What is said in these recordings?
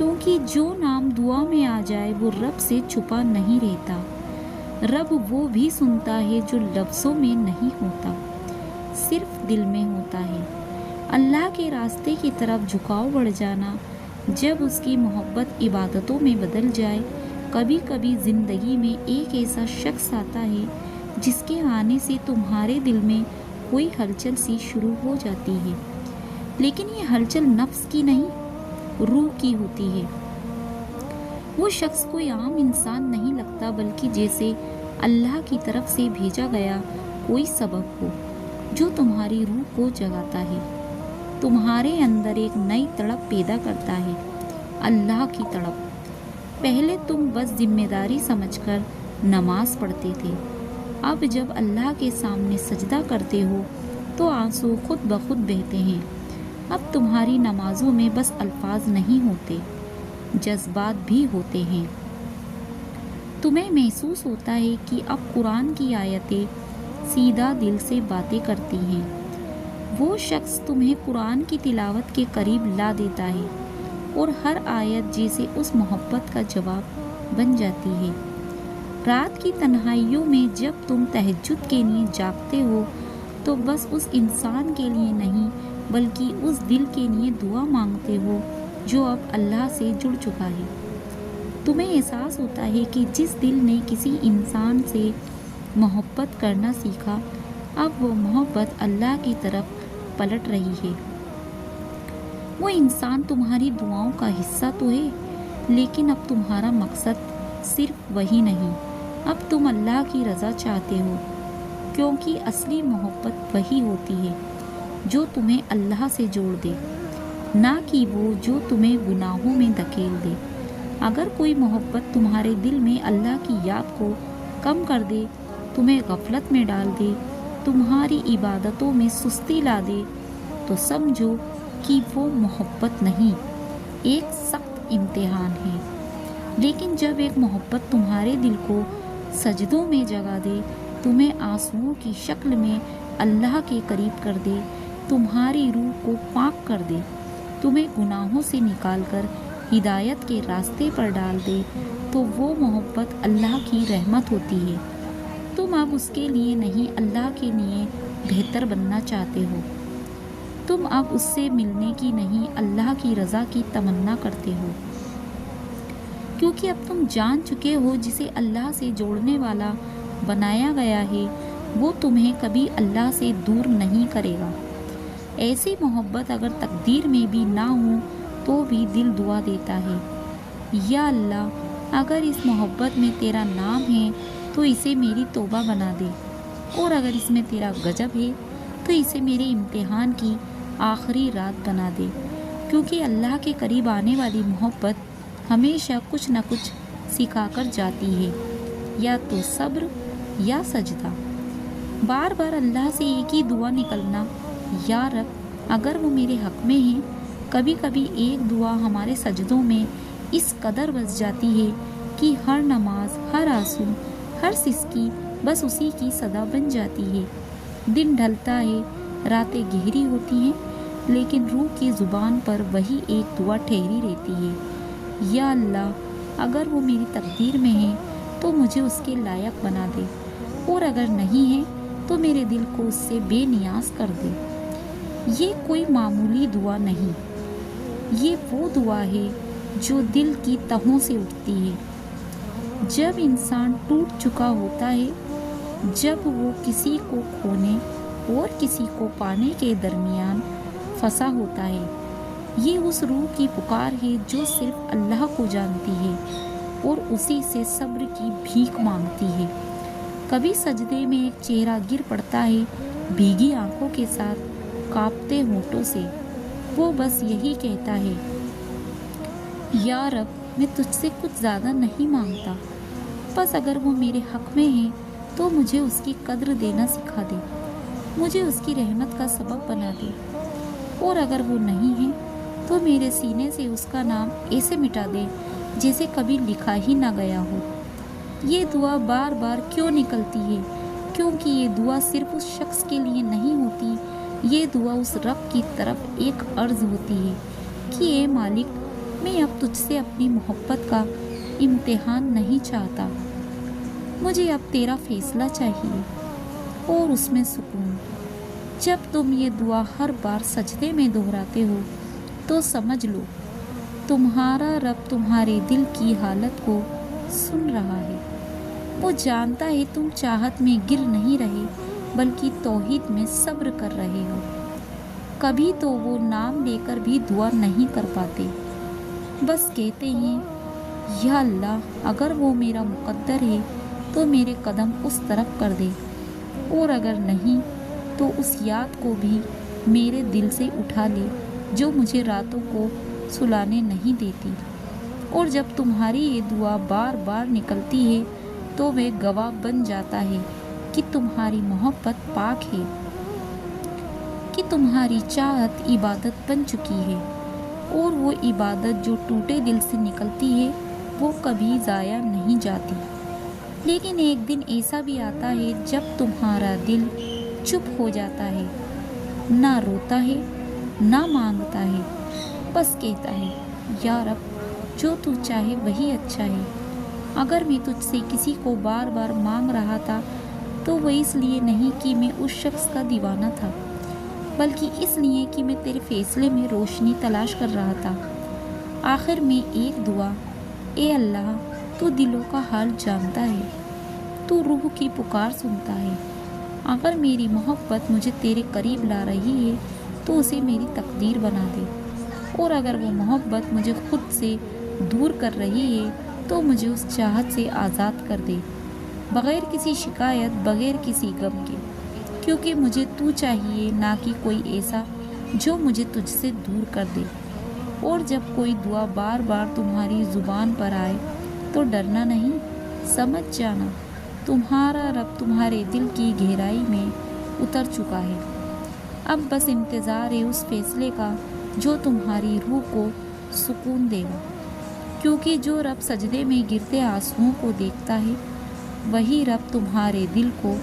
کیونکہ جو نام دعا میں آ جائے وہ رب سے چھپا نہیں رہتا۔ رب وہ بھی سنتا ہے جو لفظوں میں نہیں ہوتا، صرف دل میں ہوتا ہے۔ اللہ کے راستے کی طرف جھکاؤ بڑھ جانا، جب اس کی محبت عبادتوں میں بدل جائے۔ کبھی کبھی زندگی میں ایک ایسا شخص آتا ہے جس کے آنے سے تمہارے دل میں کوئی ہلچل سی شروع ہو جاتی ہے، لیکن یہ ہلچل نفس کی نہیں، روح کی ہوتی ہے۔ وہ شخص کوئی عام انسان نہیں لگتا، بلکہ جیسے اللہ کی طرف سے بھیجا گیا کوئی سبب ہو جو تمہاری روح کو جگاتا ہے، تمہارے اندر ایک نئی تڑپ پیدا کرتا ہے، اللہ کی تڑپ۔ پہلے تم بس ذمہ داری سمجھ کر نماز پڑھتے تھے، اب جب اللہ کے سامنے سجدہ کرتے ہو تو آنسو خود بخود بہتے ہیں۔ اب تمہاری نمازوں میں بس الفاظ نہیں ہوتے، جذبات بھی ہوتے ہیں۔ تمہیں محسوس ہوتا ہے کہ اب قرآن کی آیتیں سیدھا دل سے باتیں کرتی ہیں۔ وہ شخص تمہیں قرآن کی تلاوت کے قریب لا دیتا ہے، اور ہر آیت جیسے اس محبت کا جواب بن جاتی ہے۔ رات کی تنہائیوں میں جب تم تہجد کے لیے جاگتے ہو تو بس اس انسان کے لیے نہیں بلکہ اس دل کے لیے دعا مانگتے ہو جو اب اللہ سے جڑ چکا ہے۔ تمہیں احساس ہوتا ہے کہ جس دل نے کسی انسان سے محبت کرنا سیکھا، اب وہ محبت اللہ کی طرف پلٹ رہی ہے۔ وہ انسان تمہاری دعاؤں کا حصہ تو ہے، لیکن اب تمہارا مقصد صرف وہی نہیں، اب تم اللہ کی رضا چاہتے ہو، کیونکہ اصلی محبت وہی ہوتی ہے جو تمہیں اللہ سے جوڑ دے، نہ کہ وہ جو تمہیں گناہوں میں دھکیل دے۔ اگر کوئی محبت تمہارے دل میں اللہ کی یاد کو کم کر دے، تمہیں غفلت میں ڈال دے، تمہاری عبادتوں میں سستی لا دے، تو سمجھو کہ وہ محبت نہیں، ایک سخت امتحان ہے۔ لیکن جب ایک محبت تمہارے دل کو سجدوں میں جگا دے، تمہیں آنسوؤں کی شکل میں اللہ کے قریب کر دے، تمہاری روح کو پاک کر دے، تمہیں گناہوں سے نکال کر ہدایت کے راستے پر ڈال دے، تو وہ محبت اللہ کی رحمت ہوتی ہے۔ تم اب اس کے لیے نہیں، اللہ کے لیے بہتر بننا چاہتے ہو۔ تم اب اس سے ملنے کی نہیں، اللہ کی رضا کی تمنا کرتے ہو، کیونکہ اب تم جان چکے ہو جسے اللہ سے جوڑنے والا بنایا گیا ہے وہ تمہیں کبھی اللہ سے دور نہیں کرے گا۔ ایسی محبت اگر تقدیر میں بھی نہ ہو تو بھی دل دعا دیتا ہے، یا اللہ اگر اس محبت میں تیرا نام ہے تو اسے میری توبہ بنا دے، اور اگر اس میں تیرا غضب ہے تو اسے میرے امتحان کی آخری رات بنا دے، کیونکہ اللہ کے قریب آنے والی محبت ہمیشہ کچھ نہ کچھ سکھا کر جاتی ہے، یا تو صبر یا سجدہ۔ بار بار اللہ سے ایک ہی دعا نکلنا، یا رب اگر وہ میرے حق میں ہے۔ کبھی کبھی ایک دعا ہمارے سجدوں میں اس قدر بس جاتی ہے کہ ہر نماز، ہر آنسو، ہر سسکی بس اسی کی صدا بن جاتی ہے۔ دن ڈھلتا ہے، راتیں گہری ہوتی ہیں، لیکن روح کی زبان پر وہی ایک دعا ٹھہری رہتی ہے، یا اللہ اگر وہ میری تقدیر میں ہے تو مجھے اس کے لائق بنا دے، اور اگر نہیں ہے تو میرے دل کو اس سے بے نیاز کر دے۔ یہ کوئی معمولی دعا نہیں، یہ وہ دعا ہے جو دل کی تہوں سے اٹھتی ہے۔ جب انسان ٹوٹ چکا ہوتا ہے، جب وہ کسی کو کھونے اور کسی کو پانے کے درمیان پھنسا ہوتا ہے، یہ اس روح کی پکار ہے جو صرف اللہ کو جانتی ہے اور اسی سے صبر کی بھیک مانگتی ہے۔ کبھی سجدے میں ایک چہرہ گر پڑتا ہے، بھیگی آنکھوں کے ساتھ، کانپتے ہونٹوں سے۔ وہ بس یہی کہتا ہے، یا رب میں تجھ سے کچھ زیادہ نہیں مانگتا، بس اگر وہ میرے حق میں ہے تو مجھے اس کی قدر دینا سکھا دے، مجھے اس کی رحمت کا سبب بنا دے، اور اگر وہ نہیں ہے تو میرے سینے سے اس کا نام ایسے مٹا دے جیسے کبھی لکھا ہی نہ گیا ہو۔ یہ دعا بار بار کیوں نکلتی ہے؟ کیونکہ یہ دعا صرف اس شخص کے لیے نہیں ہوتی، یہ دعا اس رب کی طرف ایک عرض ہوتی ہے کہ اے مالک، میں اب تجھ سے اپنی محبت کا امتحان نہیں چاہتا، مجھے اب تیرا فیصلہ چاہیے اور اس میں سکون۔ جب تم یہ دعا ہر بار سجدے میں دہراتے ہو تو سمجھ لو تمہارا رب تمہارے دل کی حالت کو سن رہا ہے۔ وہ جانتا ہے تم چاہت میں گر نہیں رہے بلکہ توحید میں صبر کر رہے ہو۔ کبھی تو وہ نام لے کر بھی دعا نہیں کر پاتے، بس کہتے ہیں یا اللہ اگر وہ میرا مقدر ہے تو میرے قدم اس طرف کر دے، اور اگر نہیں تو اس یاد کو بھی میرے دل سے اٹھا لے جو مجھے راتوں کو سلانے نہیں دیتی۔ اور جب تمہاری یہ دعا بار بار نکلتی ہے تو وہ گواہ بن جاتا ہے کہ تمہاری محبت پاک ہے، کہ تمہاری چاہت عبادت بن چکی ہے، اور وہ عبادت جو ٹوٹے دل سے نکلتی ہے وہ کبھی ضائع نہیں جاتی۔ لیکن ایک دن ایسا بھی آتا ہے جب تمہارا دل چپ ہو جاتا ہے، نہ روتا ہے نہ مانگتا ہے، بس کہتا ہے یا رب جو تو چاہے وہی اچھا ہے۔ اگر میں تجھ سے کسی کو بار بار مانگ رہا تھا تو وہ اس لیے نہیں کہ میں اس شخص کا دیوانہ تھا، بلکہ اس لیے کہ میں تیرے فیصلے میں روشنی تلاش کر رہا تھا۔ آخر میں ایک دعا، اے اللہ تو دلوں کا حال جانتا ہے، تو روح کی پکار سنتا ہے۔ اگر میری محبت مجھے تیرے قریب لا رہی ہے تو اسے میری تقدیر بنا دے، اور اگر وہ محبت مجھے خود سے دور کر رہی ہے تو مجھے اس چاہت سے آزاد کر دے، بغیر کسی شکایت، بغیر کسی غم کے، کیونکہ مجھے تو چاہیے نہ کہ کوئی ایسا جو مجھے تجھ سے دور کر دے۔ اور جب کوئی دعا بار بار تمہاری زبان پر آئے تو ڈرنا نہیں، سمجھ جانا تمہارا رب تمہارے دل کی گہرائی میں اتر چکا ہے۔ اب بس انتظار ہے اس فیصلے کا جو تمہاری روح کو سکون دے گا، کیونکہ جو رب سجدے میں گرتے آنسوؤں کو دیکھتا ہے وہی رب تمہارے دل کو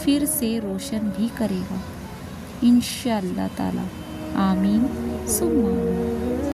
پھر سے روشن بھی کرے گا انشاءاللہ تعالی۔ آمین ثم آمین۔